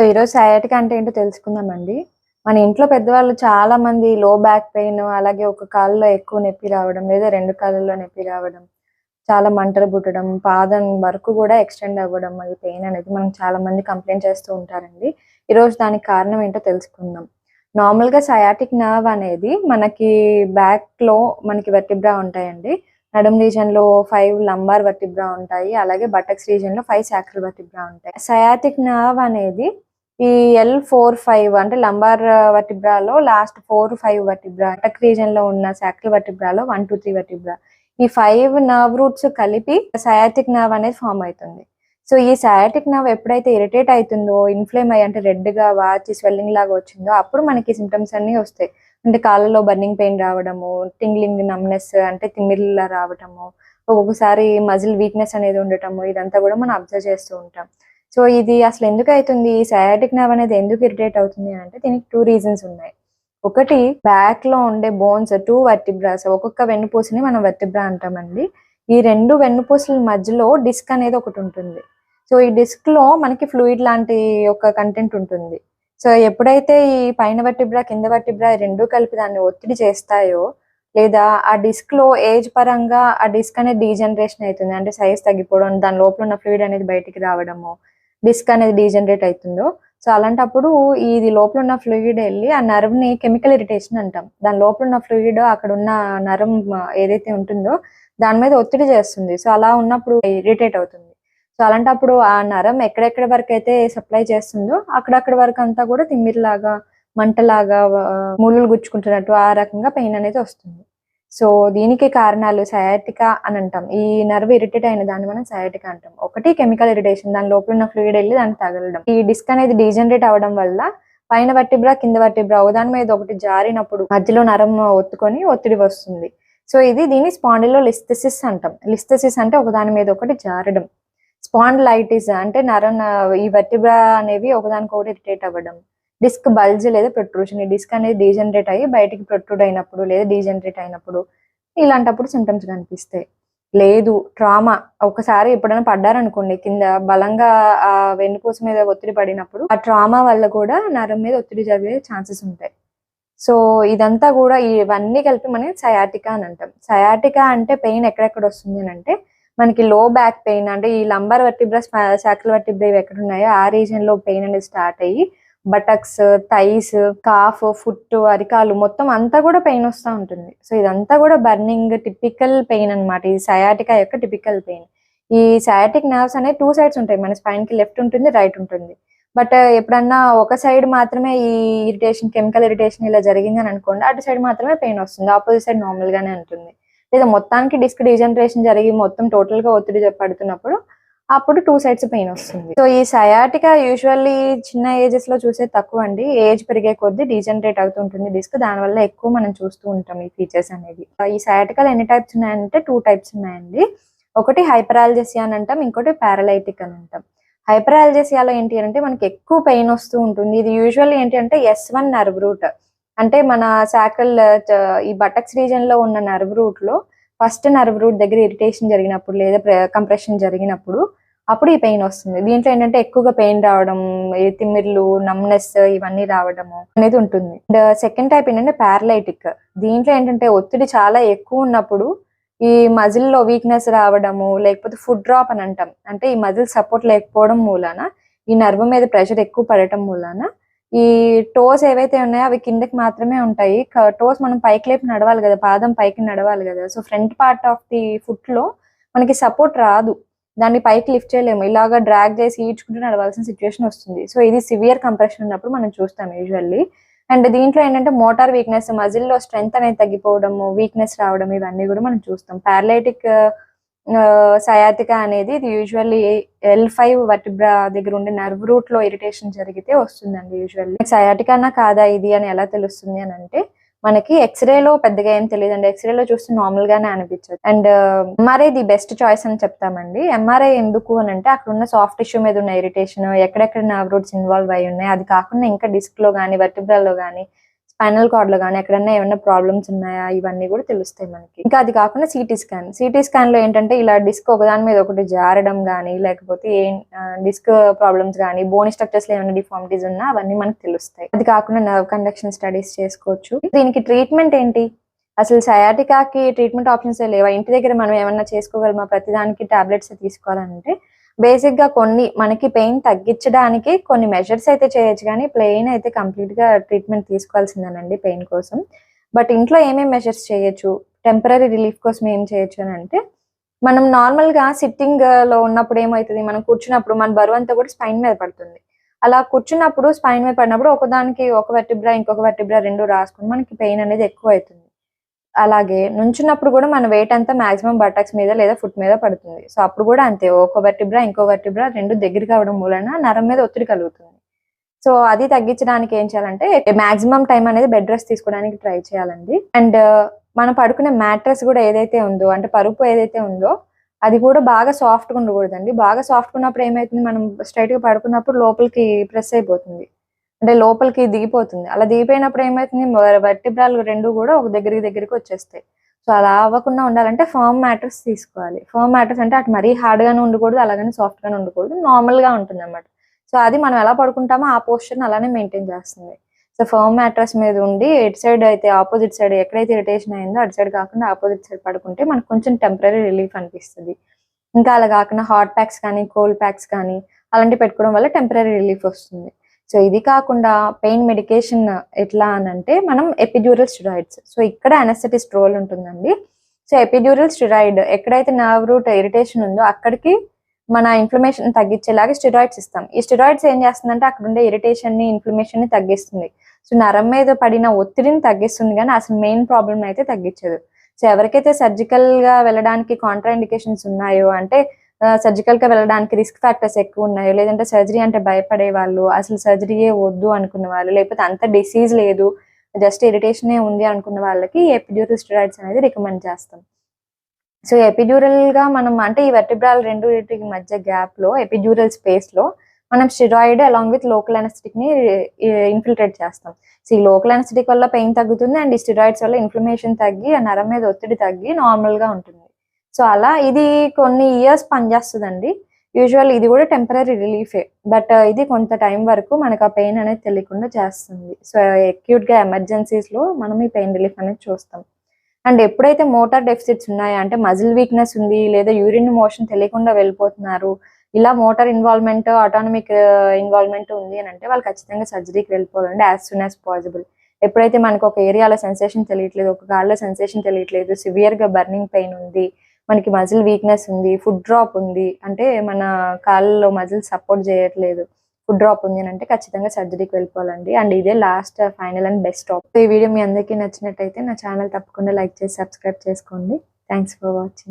ఈరోజు సయాటికా అంటే ఏంటో తెలుసుకుందామండి. మన ఇంట్లో పెద్దవాళ్ళు చాలా మంది లో బ్యాక్ పెయిన్, అలాగే ఒక కాలులో ఎక్కువ నొప్పి రావడం, లేదా 2 కాళ్ళలో నొప్పి రావడం, చాలా మంటలు పుట్టడం, పాదం వరకు కూడా ఎక్స్‌టెండ్ అవ్వడం, ఈ పెయిన్ అనేది మనం చాలా మంది కంప్లెయింట్ చేస్తూ ఉంటారండి. ఈరోజు దానికి కారణం ఏంటో తెలుసుకుందాం. నార్మల్‌గా సయాటిక్ నర్వ్ అనేది మనకి బ్యాక్‌లో మనకి వెర్టిబ్రా ఉంటాయండి. నడుం రీజియన్‌లో 5 లంబార్ వెర్టిబ్రా ఉంటాయి. అలాగే బటక్స్ రీజియన్‌లో 5 సాక్రల్ వెర్టిబ్రా ఉంటాయి. సయాటిక్ నర్వ్ అనేది ఈ L4, 5 అంటే లంబార్ వర్టిబ్రాలో లాస్ట్ 4, 5 వర్టిబ్రా, బటక్ రీజియన్ లో ఉన్న సాక్రల్ వర్టిబ్రాలో 1, 2, 3 వర్టిబ్రా, ఈ 5 నర్వ్ రూట్స్ కలిపి సయాటిక్ నర్వ్ అనేది ఫామ్ అవుతుంది. సో ఈ సయాటిక్ నర్వ్ ఎప్పుడైతే ఇరిటేట్ అవుతుందో, ఇన్ఫ్లేమ్ అయ్యి అంటే రెడ్ గా వాచి స్వెల్లింగ్ లాగా వచ్చిందో అప్పుడు మనకి సిమ్టమ్స్ అన్ని వస్తాయి. అంటే కాళ్ళలో బర్నింగ్ పెయిన్ రావడము, టింగ్లింగ్ నమ్నెస్ అంటే తిమ్మిరిలా రావడము, ఒక్కొక్కసారి మజిల్ వీక్నెస్ అనేది ఉండటము, ఇదంతా కూడా మనం అబ్జర్వ్ చేస్తూ ఉంటాం. సో ఇది అసలు ఎందుకు అవుతుంది, ఈ సయాటిక్ నర్వ్ అనేది ఎందుకు ఇరిటేట్ అవుతుంది అంటే దీనికి 2 రీజన్స్ ఉన్నాయి. ఒకటి, బ్యాక్ లో ఉండే బోన్స్ 2 వర్టిబ్రాస్, ఒక్కొక్క వెన్నుపూసని మనం వెర్టిబ్రా అంటామండి. ఈ 2 వెన్నుపూసల మధ్యలో డిస్క్ అనేది ఒకటి ఉంటుంది. సో ఈ డిస్క్ లో మనకి ఫ్లూయిడ్ లాంటి ఒక కంటెంట్ ఉంటుంది. సో ఎప్పుడైతే ఈ పైన వర్టిబ్రా కింద వర్టిబ్రా రెండు కలిపి దాన్ని ఒత్తిడి చేస్తాయో, లేదా ఆ డిస్క్ లో ఏజ్ పరంగా ఆ డిస్క్ అనేది డీజనరేషన్ అవుతుంది, అంటే సైజ్ తగ్గిపోవడం, దాని లోపల ఉన్న ఫ్లూయిడ్ అనేది బయటికి రావడము, డిస్క్ అనేది డీజనరేట్ అవుతుందో, సో అలాంటప్పుడు ఇది లోపల ఉన్న ఫ్లూయిడ్ వెళ్ళి ఆ నర్వ్ ని కెమికల్ ఇరిటేషన్ అంటాం. దాని లోపల ఉన్న ఫ్లూయిడ్ అక్కడ ఉన్న నరం ఏదైతే ఉంటుందో దాని మీద ఒత్తిడి చేస్తుంది. సో అలా ఉన్నప్పుడు ఇరిటేట్ అవుతుంది. సో అలాంటప్పుడు ఆ నరం ఎక్కడెక్కడ వరకు అయితే సప్లై చేస్తుందో అక్కడక్కడ వరకు అంతా కూడా తిమ్మిరిలాగా, మంటలాగా, ముళ్ళులు గుచ్చుకుంటున్నట్టు ఆ రకంగా పెయిన్ అనేది వస్తుంది. సో దీనికి కారణాలు సయాటికా అని అంటాం. ఈ నర్వ్ ఇరిటేట్ అయిన దాన్ని మనం సయాటికా అంటాం. ఒకటి కెమికల్ ఇరిటేషన్, దాని లోపల ఉన్న ఫ్లూయిడ్ వెళ్ళి దానికి తగలడం. ఈ డిస్క్ అనేది డీజనరేట్ అవ్వడం వల్ల పైన వర్టిబ్రా కింద వర్టిబ్రా ఒకదాని మీద ఒకటి జారినప్పుడు మధ్యలో నరం ఒత్తుకొని ఒత్తిడి వస్తుంది. సో దీన్ని స్పాండిలోలిస్థెసిస్ అంటాం. లిస్థెసిస్ అంటే ఒకదాని మీద ఒకటి జారడం. స్పాండిలైటిస్ అంటే నరం ఈ వర్టిబ్రా అనేవి ఒకదానికొకటి ఇరిటేట్ అవ్వడం. డిస్క్ బల్జ్ లేదా ప్రొట్రూషన్, ఈ డిస్క్ అనేది డీజనరేట్ అయ్యి బయటికి ప్రొట్రూడ్ అయినప్పుడు లేదా డీజనరేట్ అయినప్పుడు ఇలాంటప్పుడు సింటమ్స్ కనిపిస్తాయి. లేదు, ట్రామా, ఒకసారి ఎప్పుడైనా పడ్డారనుకోండి కింద బలంగా ఆ వెన్నుపూస మీద ఒత్తిడి పడినప్పుడు ఆ ట్రామా వల్ల కూడా నరం మీద ఒత్తిడి జరిగే ఛాన్సెస్ ఉంటాయి. సో ఇదంతా కూడా ఇవన్నీ కలిపి మనం సయాటికా అని అంటాం. సయాటికా అంటే పెయిన్ ఎక్కడెక్కడ వస్తుంది అని అంటే మనకి లో బ్యాక్ పెయిన్, అంటే ఈ లంబార్ వర్టిబ్రా, సాక్రల్ వర్టిబ్రా ఎక్కడ ఉన్నాయో ఆ రీజన్ లో పెయిన్ అనేది స్టార్ట్ అయ్యి బటక్స్, థైస్, కాఫ్, ఫుట్, అరికాలు మొత్తం అంతా కూడా పెయిన్ వస్తూ ఉంటుంది. సో ఇదంతా కూడా బర్నింగ్ టిపికల్ పెయిన్ అనమాట. ఈ సయాటికా యొక్క టిపికల్ పెయిన్. ఈ సయాటిక్ నర్వ్స్ అనేవి 2 సైడ్స్ ఉంటాయి. మన స్పైన్ కి లెఫ్ట్ ఉంటుంది, రైట్ ఉంటుంది. బట్ ఎప్పుడన్నా ఒక సైడ్ మాత్రమే ఈ ఇరిటేషన్, కెమికల్ ఇరిటేషన్ ఇలా జరిగింది అని అనుకోండి, అటు సైడ్ మాత్రమే పెయిన్ వస్తుంది, ఆపోజిట్ సైడ్ నార్మల్ గానే ఉంటుంది. లేదా మొత్తానికి డిస్క్ డీజనరేషన్ జరిగి మొత్తం టోటల్ గా ఒత్తిడి పడుతున్నప్పుడు అప్పుడు 2 సైడ్స్ పెయిన్ వస్తుంది. సో ఈ సయాటికా యూజువల్లీ చిన్న ఏజెస్ లో చూసే తక్కువ అండి. ఏజ్ పెరిగే కొద్దీ డీజనరేట్ అవుతుంటుంది డిస్క్, దానివల్ల ఎక్కువ మనం చూస్తూ ఉంటాం ఈ ఫీచర్స్ అనేది. ఈ సయాటికాలు ఎన్ని టైప్స్ ఉన్నాయంటే 2 టైప్స్ ఉన్నాయండి. ఒకటి హైపరాల్జెసియా అని అంటాం, ఇంకోటి పారాలైటిక్ అని అంటాం. హైపరాల్జెసియాలో ఏంటి అంటే మనకి ఎక్కువ పెయిన్ వస్తూ ఉంటుంది. ఇది యూజువల్లీ ఏంటి అంటే S1 నర్వ్ రూట్, అంటే మన సాక్రల్ ఈ బటక్స్ రీజన్ లో ఉన్న నర్వ్ రూట్ లో ఫస్ట్ నర్వ్ రూట్ దగ్గర ఇరిటేషన్ జరిగినప్పుడు లేదా కంప్రెషన్ జరిగినప్పుడు అప్పుడు ఈ పెయిన్ వస్తుంది. దీంట్లో ఏంటంటే ఎక్కువగా పెయిన్ రావడం, తిమ్మిర్లు, నమ్నెస్ ఇవన్నీ రావడము అనేది ఉంటుంది. అండ్ సెకండ్ టైప్ ఏంటంటే పారాలైటిక్. దీంట్లో ఏంటంటే ఒత్తిడి చాలా ఎక్కువ ఉన్నప్పుడు ఈ మజిల్ లో వీక్నెస్ రావడము, లేకపోతే ఫుట్ డ్రాప్ అని అంటాం, అంటే ఈ మజిల్ సపోర్ట్ లేకపోవడం మూలాన, ఈ నర్వ్ మీద ప్రెషర్ ఎక్కువ పడటం మూలాన ఈ టోస్ ఏవైతే ఉన్నాయో అవి కిందకి మాత్రమే ఉంటాయి. టోస్ మనం పైకి లేపి నడవాలి కదా, పాదం పైకి నడవాలి కదా. So front part of the foot లో మనకి సపోర్ట్ రాదు, దాన్ని పైకి లిఫ్ట్ చేయలేము, ఇలాగా డ్రాగ్ చేసి ఈడ్చుకుంటూ నడవాల్సిన సిచ్యువేషన్ వస్తుంది. సో ఇది సివియర్ కంప్రెషన్ ఉన్నప్పుడు మనం చూస్తాం యూజువల్లీ. అండ్ దీంట్లో ఏంటంటే మోటార్ వీక్నెస్, మజిల్ లో స్ట్రెంగ్త్ అనేది తగ్గిపోవడము, వీక్నెస్ రావడం, ఇవన్నీ కూడా మనం చూస్తాం. పారాలైటిక్ సయాటికా అనేది ఇది యూజువల్లీ L5 వర్టిబ్రా దగ్గర ఉండే నర్వ్ రూట్ లో ఇరిటేషన్ జరిగితే వస్తుందండి. యూజువల్లీ సయాటికానా కాదా ఇది అని ఎలా తెలుస్తుంది అని అంటే మనకి ఎక్స్రేలో పెద్దగా ఏం తెలియదండి. ఎక్స్రేలో చూస్తే నార్మల్ గానే అనిపించదు. And MRI the best choice అని చెప్తామండి. ఎంఆర్ఐ ఎందుకు అని అంటే అక్కడ ఉన్న సాఫ్ట్ టిష్యూ మీద ఉన్న ఇరిటేషన్, ఎక్కడెక్కడ నర్వ్ రూట్స్ ఇన్వాల్వ్ అయి ఉన్నాయి, అది కాకుండా ఇంకా డిస్క్ లో కానీ వర్టిబ్రాలో కానీ స్పైనల్ కార్డ్ లో కానీ ఎక్కడన్నా ఏమైనా ప్రాబ్లమ్స్ ఉన్నాయా ఇవన్నీ కూడా తెలుస్తాయి మనకి. ఇంకా అది కాకుండా సిటీ స్కాన్ లో ఏంటంటే ఇలా డిస్క్ ఒకదాని మీద ఒకటి జారడం కానీ లేకపోతే డిస్క్ ప్రాబ్లమ్స్ కానీ బోన్ స్ట్రక్చర్స్ లో ఏమైనా డిఫార్మిటీస్ ఉన్నా అవన్నీ మనకు తెలుస్తాయి. అది కాకుండా నర్వ్ కండక్షన్ స్టడీస్ చేసుకోవచ్చు. దీనికి ట్రీట్మెంట్ ఏంటి, అసలు సయాటికాకి ట్రీట్మెంట్ ఆప్షన్స్ లేవా, ఇంటి దగ్గర మనం ఏమన్నా చేసుకోగలమా, ప్రతిదానికి టాబ్లెట్స్ తీసుకోవాలంటే బేసిక్ గా కొన్ని మనకి పెయిన్ తగ్గించడానికి కొన్ని మెజర్స్ అయితే చేయొచ్చు, కానీ ప్లెయిన్ అయితే కంప్లీట్ గా ట్రీట్మెంట్ తీసుకోవాల్సిందేనండి పెయిన్ కోసం. బట్ ఇంట్లో ఏమేమి మెజర్స్ చేయొచ్చు, టెంపరీ రిలీఫ్ కోసం ఏం చేయొచ్చు అని అంటే, మనం నార్మల్ గా సిట్టింగ్ లో ఉన్నప్పుడు ఏమవుతుంది, మనం కూర్చున్నప్పుడు మన బరువు అంతా కూడా స్పైన్ మీద పడుతుంది. అలా కూర్చున్నప్పుడు స్పైన్ మీద పడినప్పుడు ఒకదానికి ఒక వెర్టిబ్రా ఇంకొక వెర్టిబ్రా రెండు రాసుకుని మనకి పెయిన్ అనేది ఎక్కువ అవుతుంది. అలాగే నుంచున్నప్పుడు కూడా మన వెయిట్ అంతా మాక్సిమం బటక్స్ మీద లేదా ఫుట్ మీద పడుతుంది. సో అప్పుడు కూడా అంతే, ఒక వెర్టిబ్రా ఇంకో వెర్టిబ్రా రెండు దగ్గరికి అవడం మూలన నరం మీద ఒత్తిడి కలుగుతుంది. సో అది తగ్గించడానికి ఏం చేయాలంటే మాక్సిమం టైం అనేది బెడ్ రెస్ట్ తీసుకోవడానికి ట్రై చేయాలండి. అండ్ మనం పడుకునే మ్యాట్రెస్ కూడా ఏదైతే ఉందో అంటే పరుపు ఏదైతే ఉందో అది కూడా బాగా సాఫ్ట్గా ఉండకూడదండి. బాగా సాఫ్ట్గా ఉన్నప్పుడు ఏమైతుంది, మనం స్ట్రైట్ గా పడుకున్నప్పుడు లోపలికి ప్రెస్ అయిపోతుంది, అంటే లోపలికి దిగిపోతుంది. అలా దిగిపోయినప్పుడు ఏమైతుంది, వెర్టిబ్రాలు రెండు కూడా ఒక దగ్గరికి వచ్చేస్తాయి. సో అలా అవ్వకుండా ఉండాలంటే ఫర్మ్ మ్యాట్రెస్ తీసుకోవాలి. ఫర్మ్ మ్యాట్రెస్ అంటే అటు మరీ హార్డ్ గానే ఉండకూడదు, అలాగని సాఫ్ట్ గానే ఉండకూడదు, నార్మల్ గా ఉంటుంది అన్నమాట. సో అది మనం ఎలా పడుకుంటామో ఆ పోస్చర్ అలానే మెయింటైన్ చేస్తుంది. సో ఫర్మ్ మ్యాట్రెస్ మీద ఉండి ఎటు సైడ్ అయితే ఆపోజిట్ సైడ్ ఎక్కడైతే ఇరిటేషన్ అయిందో అటు సైడ్ కాకుండా ఆపోజిట్ సైడ్ పడుకుంటే మనకు కొంచెం టెంపరీ రిలీఫ్ అనిపిస్తుంది. ఇంకా అలా కాకుండా హాట్ ప్యాక్స్ కానీ కోల్డ్ ప్యాక్స్ కానీ అలాంటివి పెట్టుకోవడం వల్ల టెంపరీ రిలీఫ్ వస్తుంది. సో ఇది కాకుండా పెయిన్ మెడికేషన్ ఎట్లా అని అంటే మనం ఎపిడ్యూరల్ స్టెరాయిడ్స్. సో ఇక్కడ అనెస్థెటిస్ట్ రోల్ ఉంటుందండి. సో ఎపిడ్యూరల్ స్టెరాయిడ్ ఎక్కడైతే నర్వ్ రూట్ ఇరిటేషన్ ఉందో అక్కడికి మన ఇన్ఫ్లమేషన్ తగ్గించేలాగా స్టెరాయిడ్స్ ఇస్తాం. ఈ స్టెరాయిడ్స్ ఏం చేస్తుందంటే అక్కడ ఉండే ఇరిటేషన్ ని ఇన్ఫ్లమేషన్ ని తగ్గిస్తుంది. సో నరం మీద పడిన ఒత్తిడిని తగ్గిస్తుంది, కానీ అసలు మెయిన్ ప్రాబ్లమ్ అయితే తగ్గించదు. సో ఎవరికైతే సర్జికల్ గా వెళ్ళడానికి కాంట్రా ఇండికేషన్స్ ఉన్నాయో, అంటే సర్జికల్ గా వెళ్ళడానికి రిస్క్ ఫ్యాక్టర్స్ ఎక్కువ ఉన్నాయో, లేదంటే సర్జరీ అంటే భయపడే వాళ్ళు, అసలు సర్జరీయే వద్దు అనుకున్న వాళ్ళు, లేకపోతే అంత డిసీజ్ లేదు జస్ట్ ఇరిటేషనే ఉంది అనుకున్న వాళ్ళకి ఎపిడ్యూరల్ స్టెరాయిడ్స్ అనేది రికమెండ్ చేస్తాం. సో ఎపిడ్యూరల్ గా మనం అంటే ఈ వెర్టిబ్రాల్ రెండింటికి మధ్య గ్యాప్ లో ఎపిడ్యూరల్ స్పేస్ లో మనం steroid along with local anaesthetic ని ఇన్ఫిల్ట్రేట్ చేస్తాం. సో ఈ లోకల్ అనెస్థెటిక్ వల్ల పెయిన్ తగ్గుతుంది, అండ్ ఈ స్టెరాయిడ్స్ వల్ల ఇన్ఫ్లమేషన్ తగ్గి ఆ నరం మీద ఒత్తిడి తగ్గి నార్మల్ గా ఉంటుంది. సో అలా ఇది కొన్ని ఇయర్స్ పనిచేస్తుందండి. యూజువల్ ఇది కూడా టెంపరీ రిలీఫే, బట్ ఇది కొంత టైం వరకు మనకు ఆ పెయిన్ అనేది తెలియకుండా చేస్తుంది. సో అక్యూట్ గా ఎమర్జెన్సీస్ లో మనం ఈ పెయిన్ రిలీఫ్ అనేది చూస్తాం. అండ్ ఎప్పుడైతే మోటార్ డెఫిసిట్స్ ఉన్నాయో, అంటే మజిల్ వీక్నెస్ ఉంది లేదా యూరిన్ మోషన్ తెలియకుండా వెళ్ళిపోతున్నారు, ఇలా మోటార్ ఇన్వాల్వ్మెంట్ ఆటోనమిక్ ఇన్వాల్వ్మెంట్ ఉంది అని అంటే వాళ్ళు ఖచ్చితంగా సర్జరీకి వెళ్ళిపోవాలండి యాజ్ సూన్ యాజ్ పాసిబుల్. ఎప్పుడైతే మనకు ఒక ఏరియాలో సెన్సేషన్ తెలియట్లేదు, ఒక కాళ్ళలో సెన్సేషన్ తెలియట్లేదు, సివియర్ గా బర్నింగ్ పెయిన్ ఉంది, మనకి మజిల్ వీక్నెస్ ఉంది, ఫుడ్ డ్రాప్ ఉంది, అంటే మన కాళ్ళలో మజిల్ సపోర్ట్ చేయట్లేదు, ఫుడ్ డ్రాప్ ఉంది అంటే ఖచ్చితంగా సర్జరీకి వెళ్ళిపోవాలండి. అండ్ ఇదే last final and best option. ఈ వీడియో మీ అందరికీ నచ్చినట్టయితే నా ఛానల్ తప్పకుండా లైక్ చేసి సబ్స్క్రైబ్ చేసుకోండి. Thanks for watching.